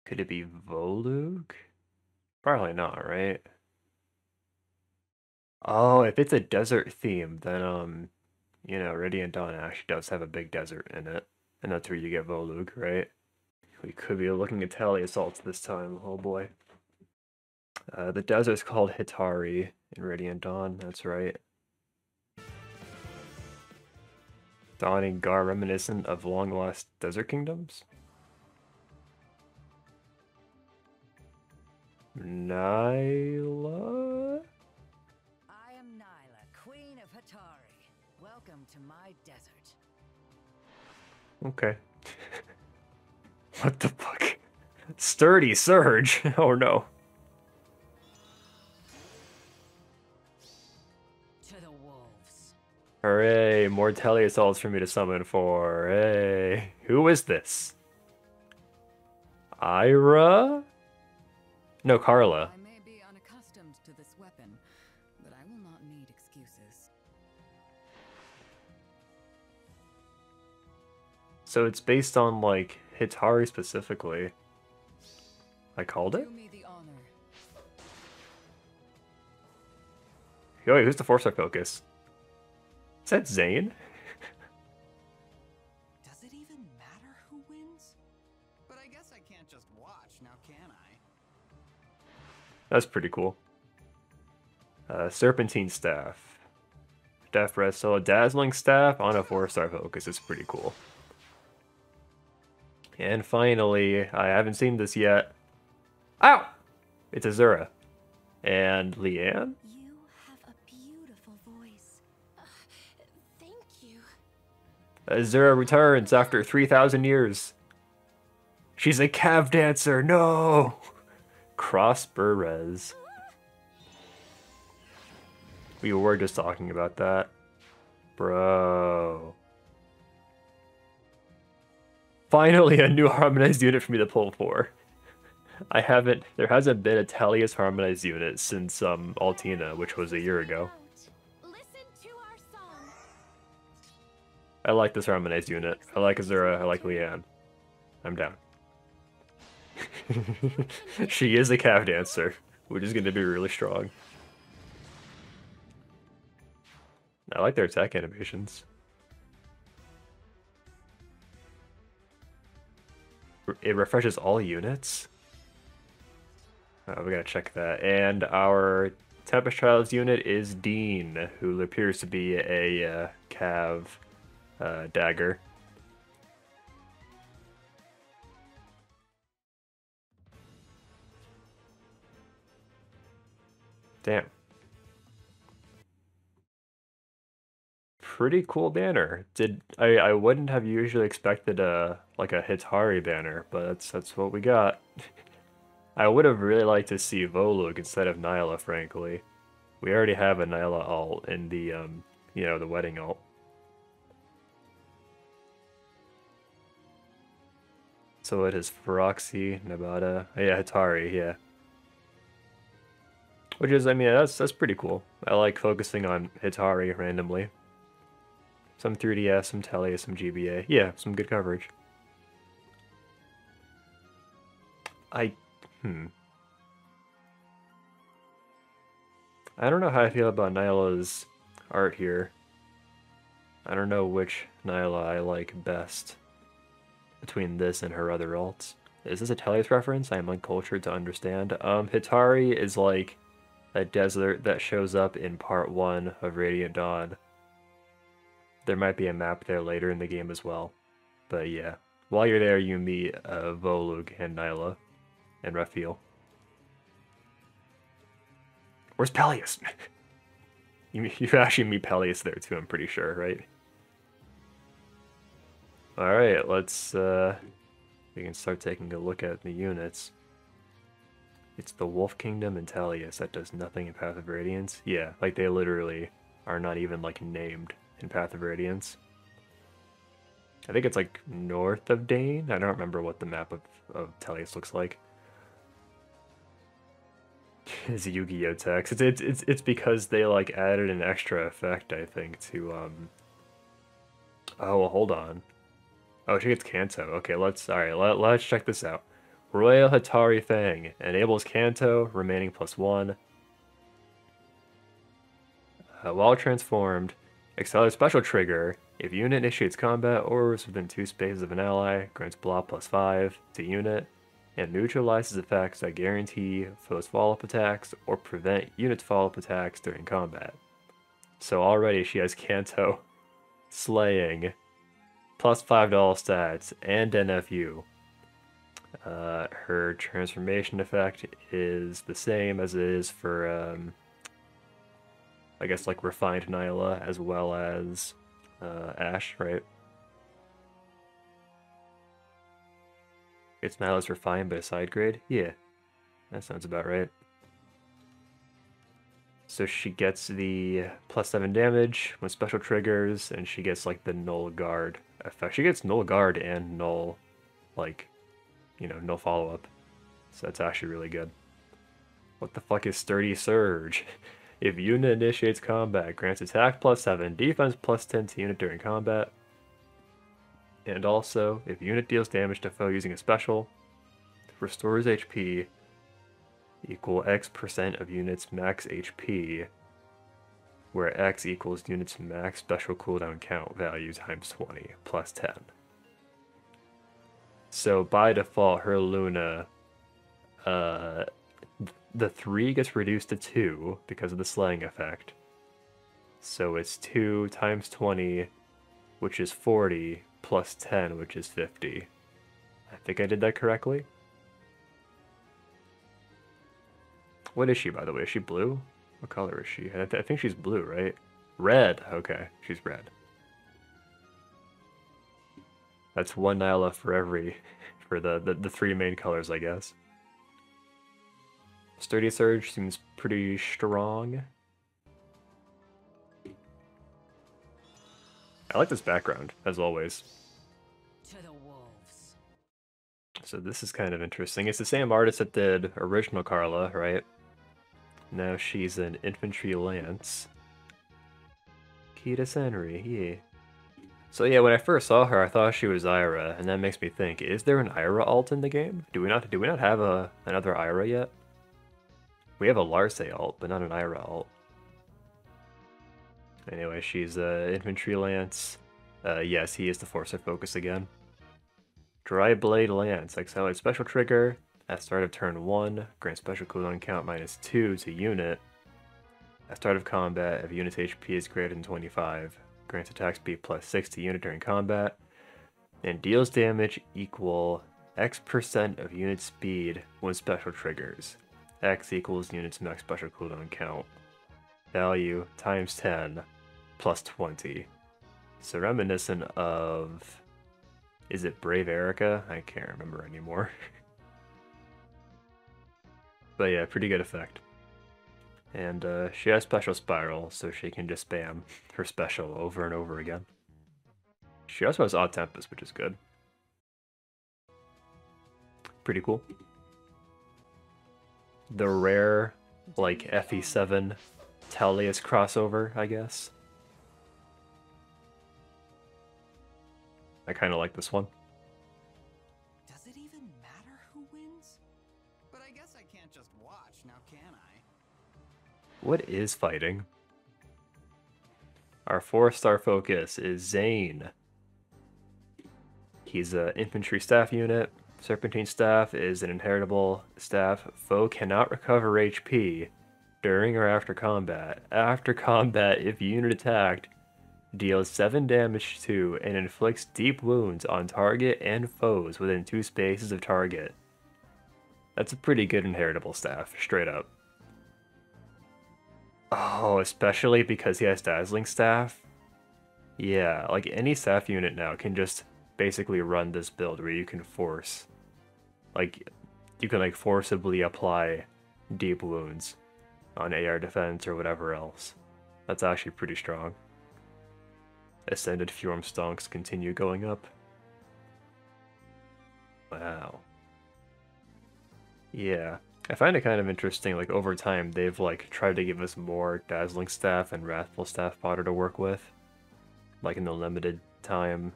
Could it be Volug? Probably not, right? Oh, if it's a desert theme, then you know, Radiant Dawn actually does have a big desert in it. And that's where you get Volug, right? We could be looking at Tally Assaults this time, oh boy. The desert's called Hitari in Radiant Dawn, that's right. Dawning Gar reminiscent of long-lost desert kingdoms? Nailah? I am Nailah, Queen of Hitari. Welcome to my desert. Okay. What the fuck? Sturdy Surge? Oh no. To the wolves. Hooray, more Tele Assaults for me to summon for. Hey. Who is this? Ira? No, Karla. I may be unaccustomed to this weapon, but I will not need excuses. So it's based on, like, Hitari specifically. I called it? Do me the honor. Yo, wait, who's the 4-star focus? Is that Xane? Does it even matter who wins? But I guess I can't just watch, now can I? That's pretty cool. Serpentine Staff. Death Wrestle. A Dazzling Staff on a 4-star focus is pretty cool. And finally, I haven't seen this yet. Ow! It's Azura. And Leanne? You have a beautiful voice. Thank you. Azura returns after 3,000 years. She's a cav dancer, no! Cross Burrez. We were just talking about that. Bro. Finally, a new harmonized unit for me to pull for. There hasn't been a Talius harmonized unit since Altina, which was a year ago. Listen to our song. I like this harmonized unit. I like Azura, I like Leanne. I'm down. She is a cav dancer, which is going to be really strong. I like their attack animations. It refreshes all units? We gotta check that. And our Tempest Child's unit is Deen, who appears to be a cav dagger. Damn. Pretty cool banner. I wouldn't have usually expected like a Hitari banner, but that's what we got. I would have really liked to see Volug instead of Nailah, frankly. We already have a Nailah alt in the you know, the wedding alt. So it is Feroxy, Nabata, oh, yeah, Hitari, yeah. Which is, I mean, that's pretty cool. I like focusing on Hitari randomly. Some 3DS, some Tele, some GBA. Yeah, some good coverage. I don't know how I feel about Nailah's art here. I don't know which Nailah I like best between this and her other alts. Is this a Tele's reference? I am uncultured to understand. Hitari is like a desert that shows up in part 1 of Radiant Dawn. There might be a map there later in the game as well. But yeah, while you're there, you meet Volug and Nailah and Raphael. Where's Peleus? you actually meet Peleus there too, I'm pretty sure, right? Alright, let's we can start taking a look at the units. It's the Wolf Kingdom and Talius that does nothing in Path of Radiance. Yeah, like they literally are not even like named in Path of Radiance. I think it's like north of Dane. I don't remember what the map of Talius looks like. It's a Yu-Gi-Oh text. It's because they like added an extra effect, I think, to Oh, well, hold on. Oh, she gets Kanto. Okay, let's check this out. Royal Hitari Fang. Enables Kanto, remaining +1. While transformed, accelerates special trigger. If unit initiates combat or is within 2 spaces of an ally, grants blah +5 to unit, and neutralizes effects that guarantee foes follow-up attacks or prevent units follow-up attacks during combat. So already she has Kanto, Slaying, +5 to all stats, and NFU. Her transformation effect is the same as it is for, I guess, like Refined Nailah as well as Ash, right? It's Nailah's Refined but a side grade? Yeah, that sounds about right. So she gets the +7 damage when special triggers, and she gets like the Null Guard effect. She gets Null Guard and Null, like, you know, no follow-up. So that's actually really good. What the fuck is Sturdy Surge? If unit initiates combat, grants attack +7, defense +10 to unit during combat. And also, if unit deals damage to foe using a special, restores HP equal X% of unit's max HP, where X equals unit's max special cooldown count value times 20, +10. So by default, her Luna, the 3 gets reduced to 2 because of the slaying effect. So it's 2 times 20, which is 40, +10, which is 50. I think I did that correctly. What is she, by the way? Is she blue? What color is she? I think she's blue, right? Red. Okay, she's red. That's one Nailah for every, for the 3 main colors, I guess. Sturdy Surge seems pretty strong. I like this background, as always. To the wolves. So this is kind of interesting. It's the same artist that did original Karla, right? Now she's an infantry lance. Kita Senri, yeah. So yeah, when I first saw her, I thought she was Ira, and that makes me think: is there an Ira alt in the game? Do we not have another Ira yet? We have a Larse alt, but not an Ira alt. Anyway, she's infantry lance. Yes, he is the force of focus again. Dry Blade Lance, accelerate special trigger. At start of turn 1, grant special cooldown count -2 to unit. At start of combat, if unit's HP is greater than 25, grants attack speed +6 to unit during combat, and deals damage equal X% of unit speed when special triggers. X equals unit's max special cooldown count. Value times 10 +20. So reminiscent of... is it Brave Erica? I can't remember anymore. But yeah, pretty good effect. And she has special spiral, so she can just spam her special over and over again. She also has Odd Tempest, which is good. Pretty cool. The rare, like, FE7 Talius crossover, I guess. I kind of like this one. Does it even matter who wins? But I guess I can't just watch, now can I? What is fighting? Our 4-star focus is Xane. He's an infantry staff unit. Serpentine staff is an inheritable staff. Foe cannot recover HP during or after combat. After combat, if unit attacked, deals 7 damage to and inflicts deep wounds on target and foes within 2 spaces of target. That's a pretty good inheritable staff, straight up. Oh, especially because he has Dazzling Staff? Yeah, like any staff unit now can just basically run this build where you can force, like, you can like forcibly apply deep wounds on AR defense or whatever else. That's actually pretty strong. Ascended Fjorm Stonks continue going up. Wow. Yeah. I find it kind of interesting, like, over time, they've, like, tried to give us more Dazzling Staff and Wrathful Staff fodder to work with. Like, in the limited time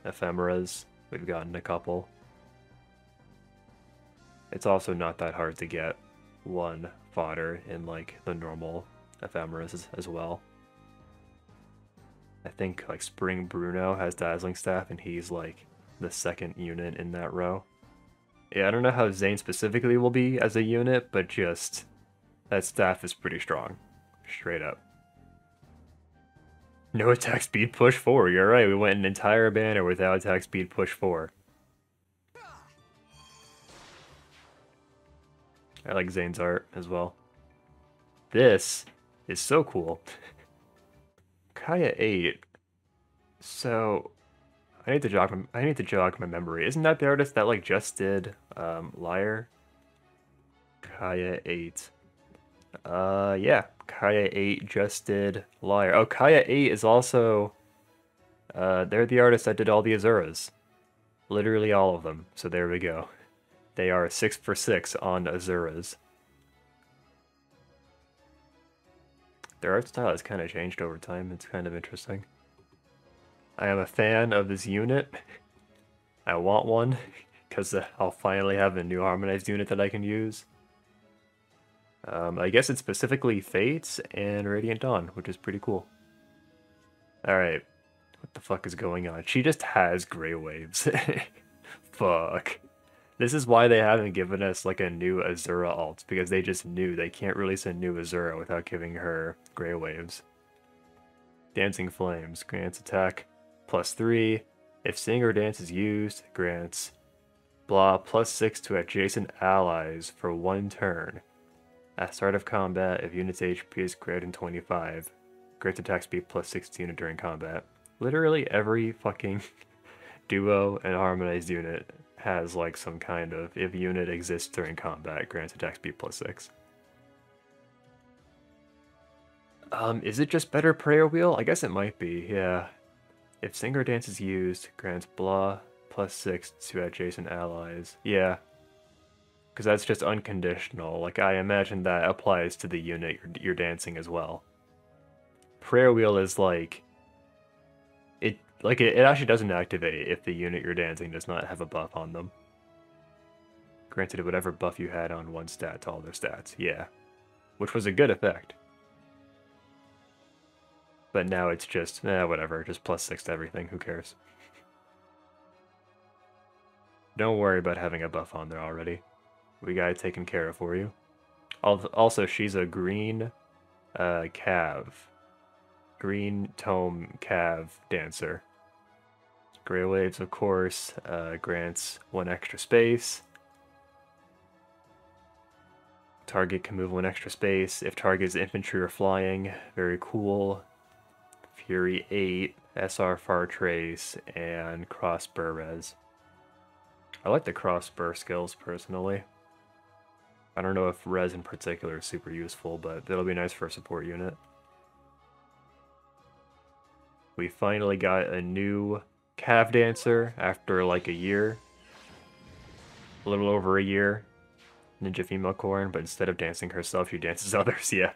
ephemeras, we've gotten a couple. It's also not that hard to get one fodder in like the normal ephemeras as well. I think like Spring Bruno has Dazzling Staff and he's like the second unit in that row. Yeah, I don't know how Xane specifically will be as a unit, but just that staff is pretty strong. Straight up. No attack speed push 4, you're right, we went an entire banner without attack speed push 4. I like Xane's art as well. This is so cool. Kaya 8. So I need to jog my memory. Isn't that the artist that like just did Liar? Kaya 8. Yeah. Kaya 8 just did Liar. Oh, Kaya 8 is also they're the artists that did all the Azuras. Literally all of them. So there we go. They are 6 for 6 on Azuras. Their art style has kind of changed over time. It's kind of interesting. I am a fan of this unit. I want one, because I'll finally have a new harmonized unit that I can use. I guess it's specifically Fates and Radiant Dawn, which is pretty cool. Alright, what the fuck is going on? She just has Grey Waves. Fuck. This is why they haven't given us like a new Azura alt, because they just knew they can't release a new Azura without giving her Grey Waves. Dancing Flames grants attack +3. If Sing or Dance is used, grants blah +6 to adjacent allies for 1 turn. At start of combat, if unit's HP is greater than 25, grants attack speed +16 during combat. Literally every fucking duo and harmonized unit has like some kind of, if unit exists during combat, grants attack speed +6. Is it just better prayer wheel? I guess it might be, yeah. If Singer Dance is used, grants blah +6 to adjacent allies. Yeah. Because that's just unconditional. Like, I imagine that applies to the unit you're dancing as well. Prayer wheel is like... It actually doesn't activate if the unit you're dancing does not have a buff on them. Granted whatever buff you had on one stat to all their stats, yeah. Which was a good effect. But now it's just, whatever, just +6 to everything, who cares? Don't worry about having a buff on there already. We got it taken care of for you. Also, she's a green cav. Green tome cav dancer. Grey Waves, of course, grants 1 extra space. Target can move 1 extra space. If target is infantry or flying, very cool. Fury 8, SR Far Trace, and Crossbow Res. I like the Crossbow skills, personally. I don't know if Res in particular is super useful, but it'll be nice for a support unit. We finally got a new Cav Dancer after like a year. A little over a year. Ninja Female Corn, but instead of dancing herself, she dances others, yeah.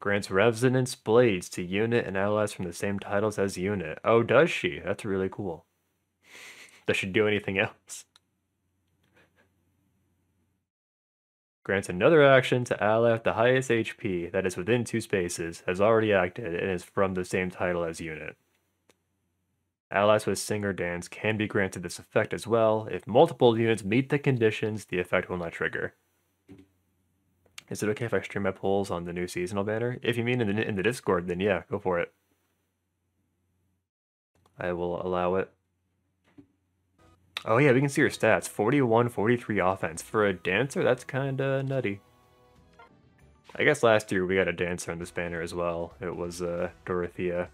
Grants Resonance Blades to unit and allies from the same titles as unit. Oh, does she? That's really cool. Does she do anything else? Grants another action to ally with the highest HP that is within 2 spaces, has already acted, and is from the same title as unit. Allies with Sing or Dance can be granted this effect as well. If multiple units meet the conditions, the effect will not trigger. Is it okay if I stream my polls on the new seasonal banner? If you mean in the Discord, then yeah, go for it. I will allow it. Oh yeah, we can see your stats. 41, 43 offense. For a dancer, that's kinda nutty. I guess last year we got a dancer on this banner as well. It was Dorothea.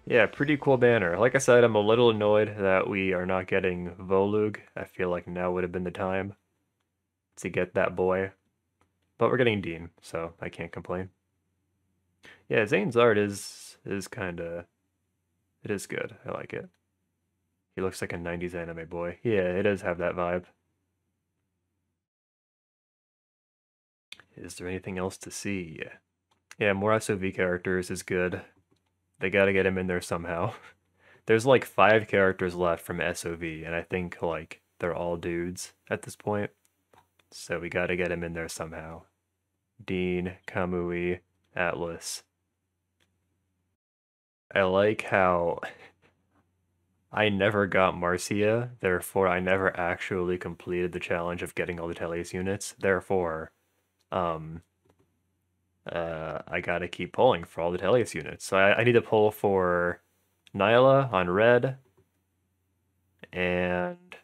Yeah, pretty cool banner. Like I said, I'm a little annoyed that we are not getting Volug. I feel like now would have been the time to get that boy. But we're getting Deen, so I can't complain. Yeah, Xane's art is kinda... It is good. I like it. He looks like a 90s anime boy. Yeah, it does have that vibe. Is there anything else to see? Yeah, more SOV characters is good. They gotta get him in there somehow. There's like 5 characters left from SOV, and I think like they're all dudes at this point. So we gotta get him in there somehow. Deen, Kamui, Atlas. I like how I never got Marcia, therefore I never actually completed the challenge of getting all the Teleus units. Therefore, um, I gotta keep pulling for all the Teleus units. So I need to pull for Nailah on red and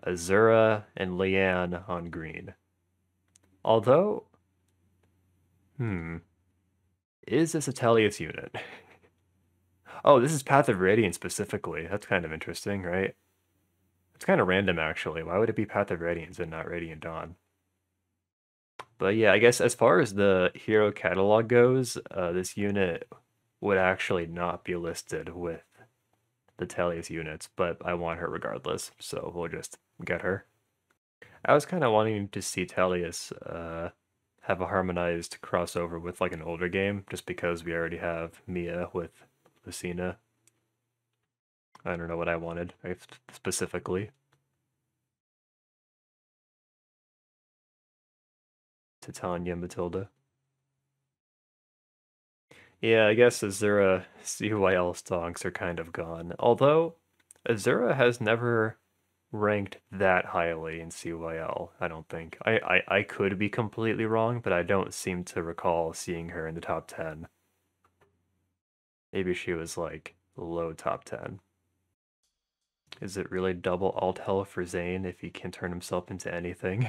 Azura and Leanne on green. Although, is this a Teleus unit? Oh, this is Path of Radiance specifically. That's kind of interesting, right? It's kind of random, actually. Why would it be Path of Radiance and not Radiant Dawn? But yeah, I guess as far as the hero catalog goes, this unit would actually not be listed with the Teleus units, but I want her regardless, so we'll just get her. I was kind of wanting to see Teleus have a harmonized crossover with like an older game, just because we already have Mia with Lucina. I don't know what I wanted specifically. Titania, Matilda. Yeah, I guess Azura CYL stonks are kind of gone. Although, Azura has never ranked that highly in CYL, I don't think. I could be completely wrong, but I don't seem to recall seeing her in the top 10. Maybe she was like low top 10. Is it really double alt hell for Xane if he can turn himself into anything?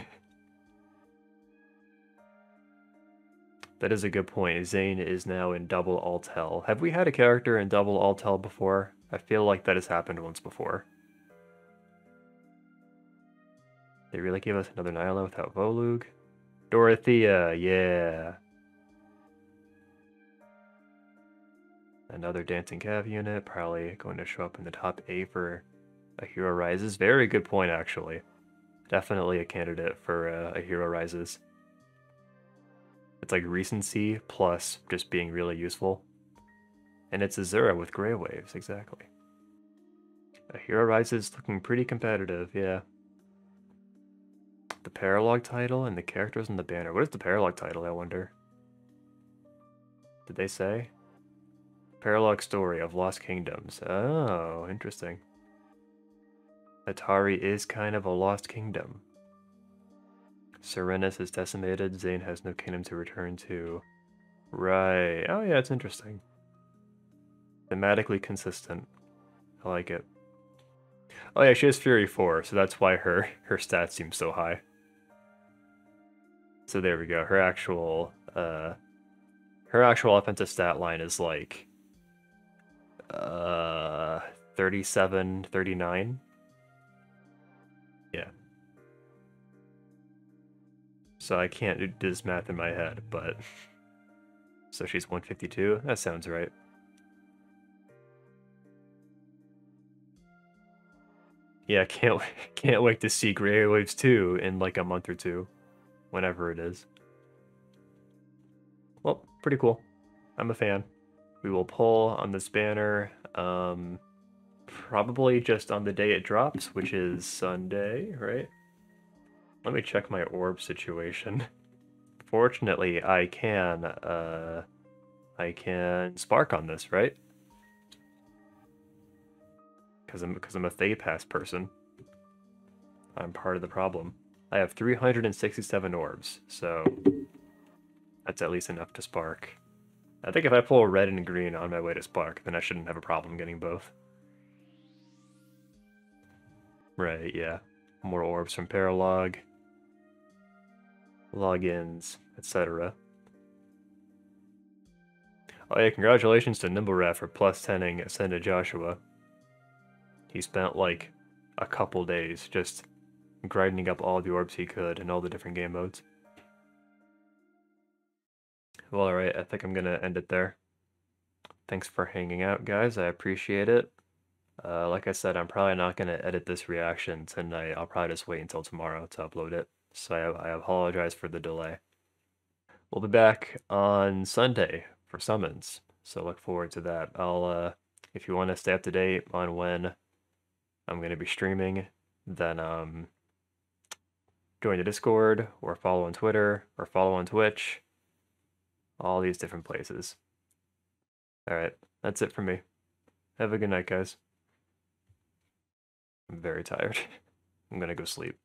That is a good point. Xane is now in double alt hell. Have we had a character in double alt hell before? I feel like that has happened once before. They really gave us another Nailah without Volug. Dorothea, yeah. Another Dancing Cav unit, probably going to show up in the top 8 for a Hero Rises. Very good point, actually. Definitely a candidate for a Hero Rises. It's like recency plus just being really useful. And it's Azura with Grey Waves, exactly. A Hero Rises looking pretty competitive, yeah. The Paralog title and the characters in the banner. What is the Paralog title, I wonder? Did they say? Paralog Story of Lost Kingdoms. Oh, interesting. Hitari is kind of a lost kingdom. Serenus is decimated. Xane has no kingdom to return to. Right. Oh yeah, it's interesting. Thematically consistent. I like it. Oh yeah, she has Fury 4, so that's why her stats seem so high. So there we go. Her actual offensive stat line is like 37, 39. Yeah. So I can't do this math in my head, but so she's 152. That sounds right. Yeah, can't wait to see Grey Waves 2 in like a month or two, whenever it is. Well, pretty cool. I'm a fan. We will pull on this banner, probably just on the day it drops, which is Sunday, right? Let me check my orb situation. Fortunately, I can spark on this, right? Because I'm a Thay Pass person. I'm part of the problem. I have 367 orbs, so that's at least enough to spark. I think if I pull red and green on my way to spark, then I shouldn't have a problem getting both. Right, yeah. More orbs from Paralog, logins, etc. Oh yeah, congratulations to Nimblerat for plus 10ing Ascended Joshua. He spent like a couple days just grinding up all the orbs he could in all the different game modes. Well, alright, I think I'm gonna end it there. Thanks for hanging out, guys. I appreciate it. Like I said, I'm probably not gonna edit this reaction tonight. I'll probably just wait until tomorrow to upload it. So I apologize for the delay. We'll be back on Sunday for summons, so look forward to that. I'll if you want to stay up to date on when I'm going to be streaming, then join the Discord, or follow on Twitter, or follow on Twitch. All these different places. Alright, that's it for me. Have a good night, guys. I'm very tired. I'm gonna go sleep.